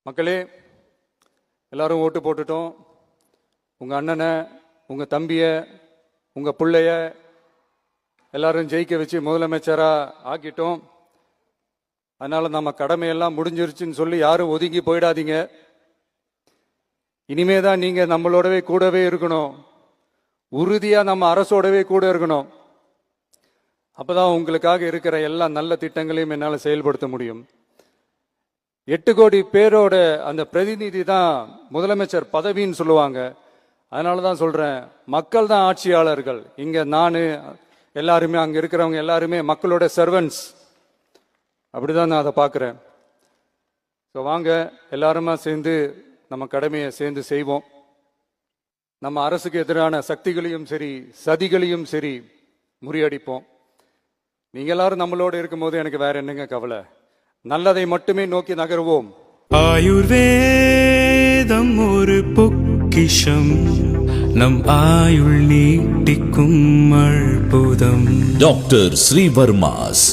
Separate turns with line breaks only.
மக்களே, எல்லாரும் ஓட்டு போட்டுட்டோம். உங்கள் அண்ணனை, உங்கள் தம்பியை, உங்கள் பிள்ளைய எல்லாரும் ஜெயிக்க வச்சு முதலமைச்சராக ஆக்கிட்டோம். அதனால் நம்ம கடமையெல்லாம் முடிஞ்சிருச்சுன்னு சொல்லி யாரும் ஒதுங்கி போயிடாதீங்க. இனிமே தான் நீங்கள் நம்மளோடவே கூடவே இருக்கணும். உறுதியாக நம்ம அரசோடவே கூட இருக்கணும். அப்போ தான் உங்களுக்காக இருக்கிற எல்லா நல்ல திட்டங்களையும் என்னால் செயல்படுத்த முடியும். 8 கோடி பேரோட அந்த பிரதிநிதி தான் முதலமைச்சர் பதவின்னு சொல்லுவாங்க. அதனால தான் சொல்கிறேன், மக்கள் தான் ஆட்சியாளர்கள். இங்கே நான் எல்லாருமே, அங்கே இருக்கிறவங்க எல்லாருமே மக்களோட சர்வன்ட்ஸ். அப்படி தான் நான் அதை பார்க்குறேன். ஸோ வாங்க எல்லாருமா சேர்ந்து நம்ம கடமையை சேர்ந்து செய்வோம். நம்ம அரசுக்கு எதிரான சக்திகளையும் சரி சதிகளையும் சரி முறியடிப்போம். நீங்கள் எல்லாரும் நம்மளோடு இருக்கும்போது எனக்கு வேற என்னங்க கவலை? நல்லதை மட்டுமே நோக்கி நகருவோம்.
ஆயுர்வேதம் ஒரு பொக்கிஷம், நம் ஆயுள் நீட்டிக்கும் அற்புதம்.
டாக்டர் ஸ்ரீவர்மாஸ்